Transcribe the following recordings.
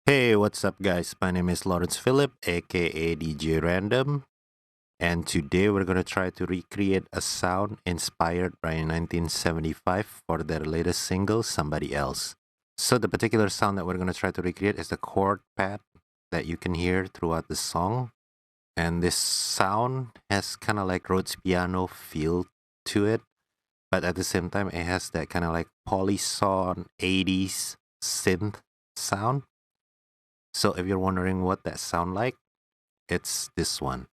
Hey, what's up, guys? My name is Lawrence Phillip, aka DJ Random, and today we're gonna try to recreate a sound inspired by 1975 for their latest single, Somebody Else. So, the particular sound that we're gonna try to recreate is the chord pad that you can hear throughout the song. And this sound has kind of like Rhodes piano feel to it, but at the same time, it has that kind of like polysynth 80s synth sound. So if you're wondering what that sound like, it's this one.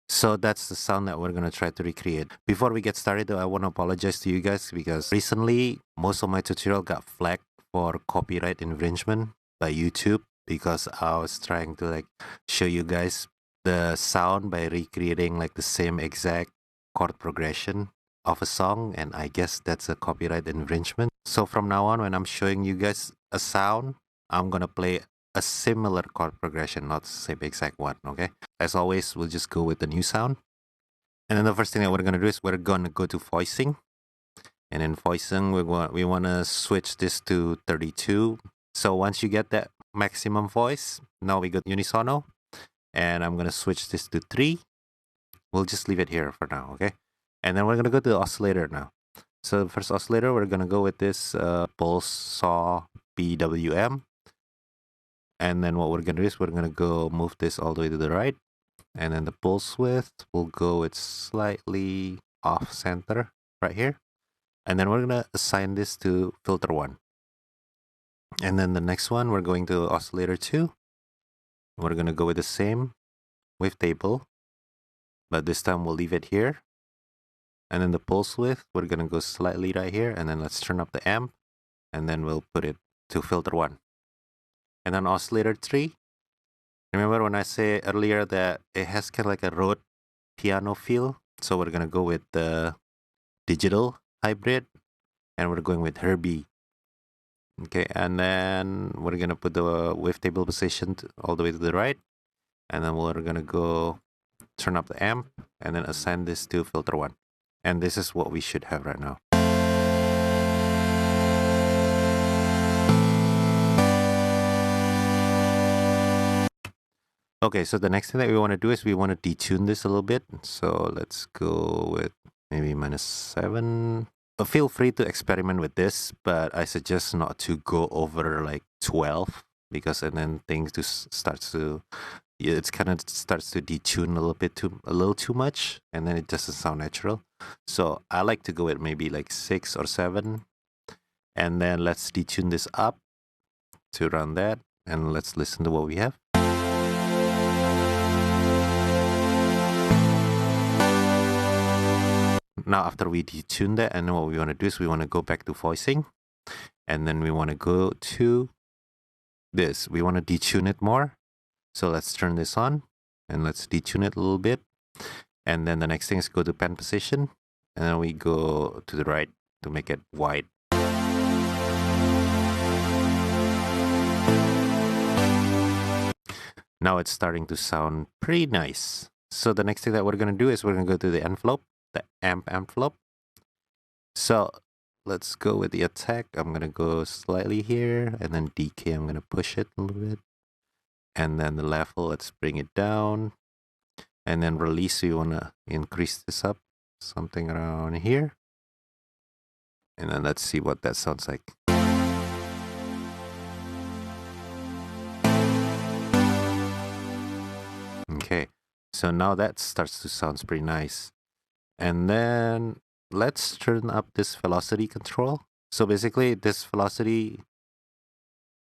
So that's the sound that we're gonna try to recreate. Before we get started though, I wanna apologize to you guys because recently most of my tutorial got flagged for copyright infringement by YouTube because I was trying to like show you guys the sound by recreating like the same exact chord progression of a song, and I guess that's a copyright infringement. So from now on, when I'm showing you guys a sound, I'm gonna play a similar chord progression, not the same exact one, okay? As always, we'll just go with the new sound. And then the first thing that we're gonna do is we're gonna go to voicing. And in voicing, we wanna switch this to 32. So once you get that maximum voice, now we go unisono. And I'm gonna switch this to 3. We'll just leave it here for now, okay? And then we're gonna go to the oscillator now. So the first oscillator, we're gonna go with this pulse saw PWM. And then what we're gonna do is we're gonna go move this all the way to the right. And then the pulse width will go with slightly off center right here. And then we're gonna assign this to filter 1. And then the next one, we're going to oscillator 2. We're gonna go with the same wavetable, but this time we'll leave it here. And then the pulse width, we're gonna go slightly right here, and then let's turn up the amp, and then we'll put it to filter 1. And then oscillator 3, remember when I say earlier that it has kind of like a Rhodes piano feel? So we're gonna go with the digital hybrid, and we're going with Herbie. Okay, and then we're gonna put the wavetable position all the way to the right, and then we're gonna go turn up the amp, and then assign this to filter 1. And this is what we should have right now. Okay, so the next thing that we want to do is we want to detune this a little bit. So let's go with maybe -7. Feel free to experiment with this, but I suggest not to go over like 12 because and then things just starts to it's kind of starts to detune a little too much, and then it doesn't sound natural. So I like to go with maybe like 6 or 7, and then let's detune this up to around that, and let's listen to what we have. Now, after we detune that, and then what we want to do is we want to go back to voicing, and then we want to go to this. We want to detune it more. So let's turn this on, and let's detune it a little bit. And then the next thing is go to pen position, and then we go to the right to make it wide. Now it's starting to sound pretty nice. So the next thing that we're going to do is we're going to go to the envelope, the amp envelope. So let's go with the attack. I'm going to go slightly here, and then decay, I'm going to push it a little bit. And then the level, let's bring it down. And then release, you want to increase this up, something around here. And then let's see what that sounds like. Okay, so now that starts to sound pretty nice. And then let's turn up this velocity control. So basically this velocity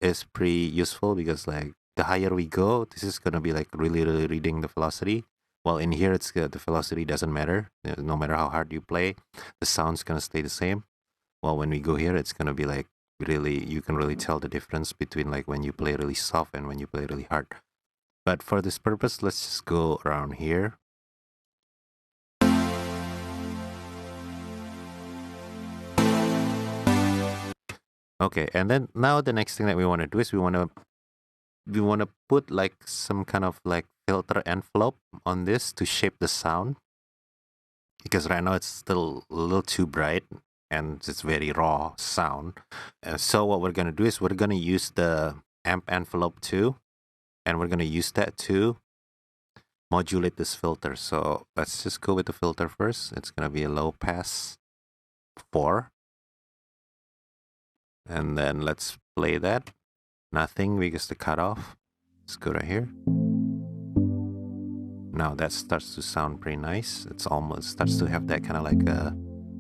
is pretty useful because like the higher we go, this is gonna be like really reading the velocity. While in here, it's the velocity doesn't matter. No matter how hard you play, the sound's gonna stay the same. While when we go here, it's gonna be like really, you can really tell the difference between like when you play really soft and when you play really hard. But for this purpose, let's just go around here. Okay, and then now the next thing that we want to do is we want to put like some kind of like filter envelope on this to shape the sound, because right now it's still a little too bright and it's very raw sound. So what we're going to do is we're going to use the amp envelope too, and we're going to use that to modulate this filter. So let's just go with the filter first. It's going to be a low pass 4. And then let's play that. Nothing because the cutoff. Let's go right here. Now that starts to sound pretty nice. It's almost starts to have that kind of like a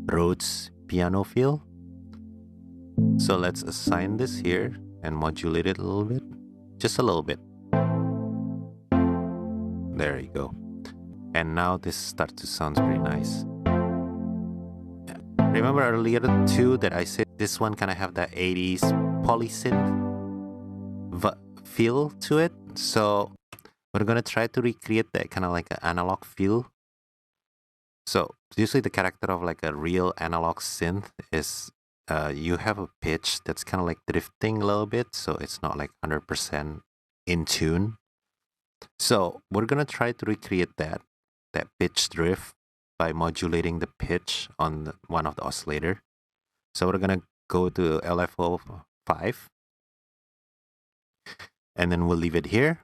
Rhodes piano feel. So let's assign this here and modulate it a little bit. Just a little bit. There you go. And now this starts to sound pretty nice. Remember earlier too that I said this one kind of have that 80s polysynth feel to it. So we're gonna try to recreate that kind of like an analog feel. So usually the character of like a real analog synth is you have a pitch that's kind of like drifting a little bit, so it's not like 100% in tune. So we're gonna try to recreate that pitch drift by modulating the pitch on one of the oscillator. So we're gonna go to LFO 5, and then we'll leave it here.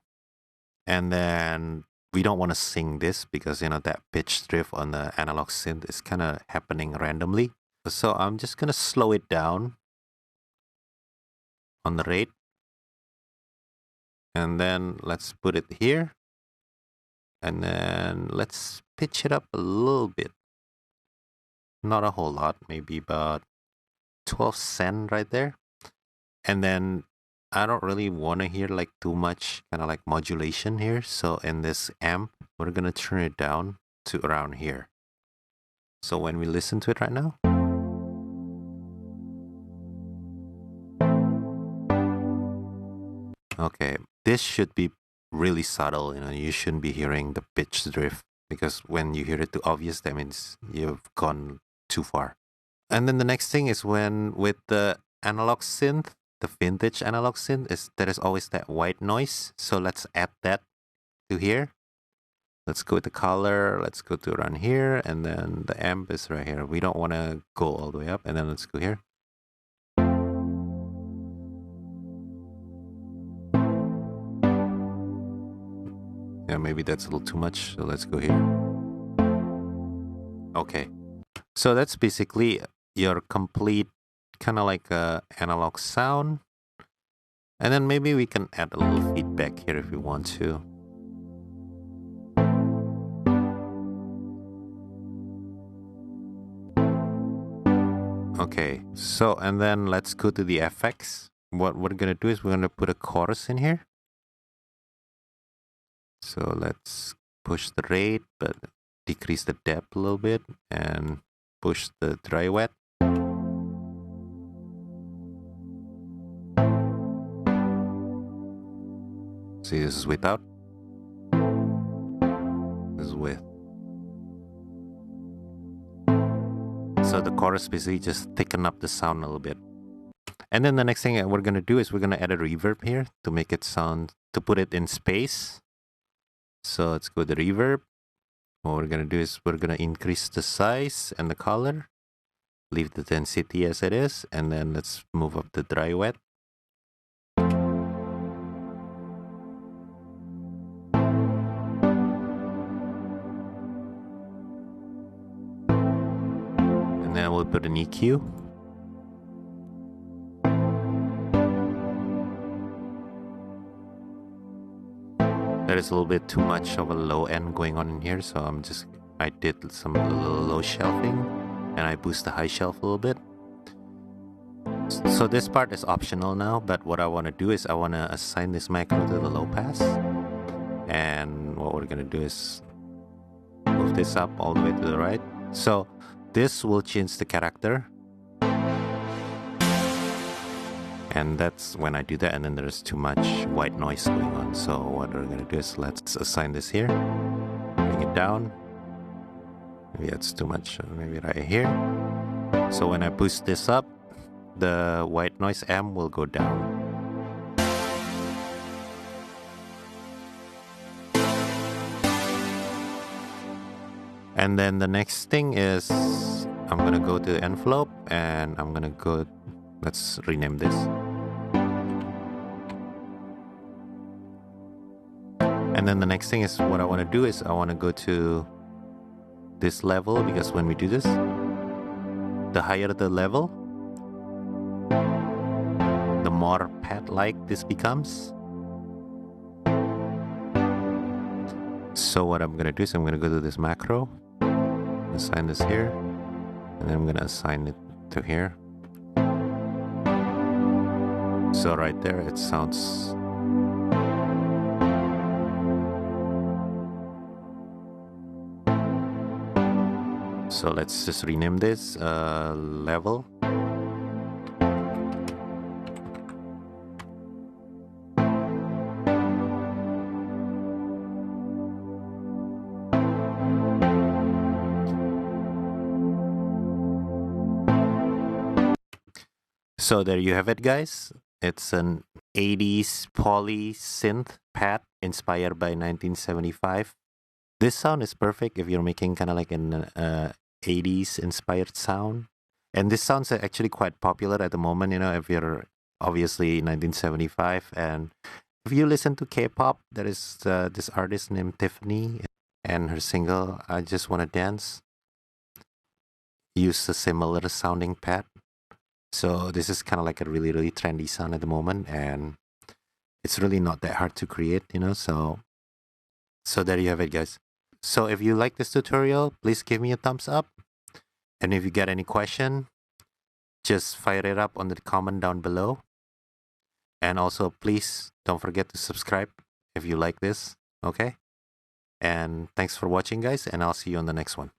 And then we don't want to sing this because, you know, that pitch drift on the analog synth is kind of happening randomly. So I'm just going to slow it down on the rate. And then let's put it here. And then let's pitch it up a little bit. Not a whole lot, maybe about 12 cents right there. And then I don't really want to hear like too much kind of like modulation here. So in this amp, we're going to turn it down to around here. So when we listen to it right now. Okay, this should be really subtle. You know, you shouldn't be hearing the pitch drift, because when you hear it too obvious, that means you've gone too far. And then the next thing is when with the analog synth, the vintage analog synth, is there is always that white noise. So let's add that to here. Let's go to color. Let's go to around here. And then the amp is right here. We don't want to go all the way up. And then let's go here. Yeah, maybe that's a little too much. So let's go here. Okay. So that's basically your complete kind of like a analog sound. And then maybe we can add a little feedback here if we want to. Okay, so and then let's go to the effects. What we're gonna do is we're gonna put a chorus in here. So let's push the rate, but decrease the depth a little bit and push the dry wet. See, this is without. This is with. So the chorus basically just thicken up the sound a little bit. And then the next thing that we're going to do is we're going to add a reverb here to make it sound, to put it in space. So let's go to reverb. What we're going to do is we're going to increase the size and the color. Leave the density as it is. And then let's move up the dry wet. Then we'll put an EQ. There is a little bit too much of a low end going on in here, so I did some little low shelving, and I boost the high shelf a little bit. So this part is optional now, but what I want to do is I want to assign this macro to the low pass. And what we're going to do is move this up all the way to the right. So this will change the character, and that's when I do that, and then there's too much white noise going on. So what we're gonna do is let's assign this here, bring it down. Maybe that's too much, maybe right here. So when I boost this up, the white noise amp will go down. And then the next thing is I'm gonna go to envelope and I'm gonna go, let's rename this. And then the next thing is what I want to do is I want to go to this level, because when we do this, the higher the level, the more pad-like this becomes. So what I'm gonna do is I'm gonna go to this macro, assign this here, and then I'm gonna assign it to here. So right there it sounds so let's just rename this level. So there you have it, guys. It's an 80s polysynth pad inspired by 1975. This sound is perfect if you're making kind of like an 80s inspired sound. And this sounds actually quite popular at the moment, you know, if you're obviously 1975. And if you listen to K-pop, there is this artist named Tiffany, and her single, I Just Wanna Dance, use a similar sounding pad. So this is kind of like a really, really trendy sound at the moment, and it's really not that hard to create, you know, so there you have it, guys. So if you like this tutorial, please give me a thumbs up. And if you got any question, just fire it up on the comment down below. And also, please don't forget to subscribe if you like this, okay? And thanks for watching, guys, and I'll see you on the next one.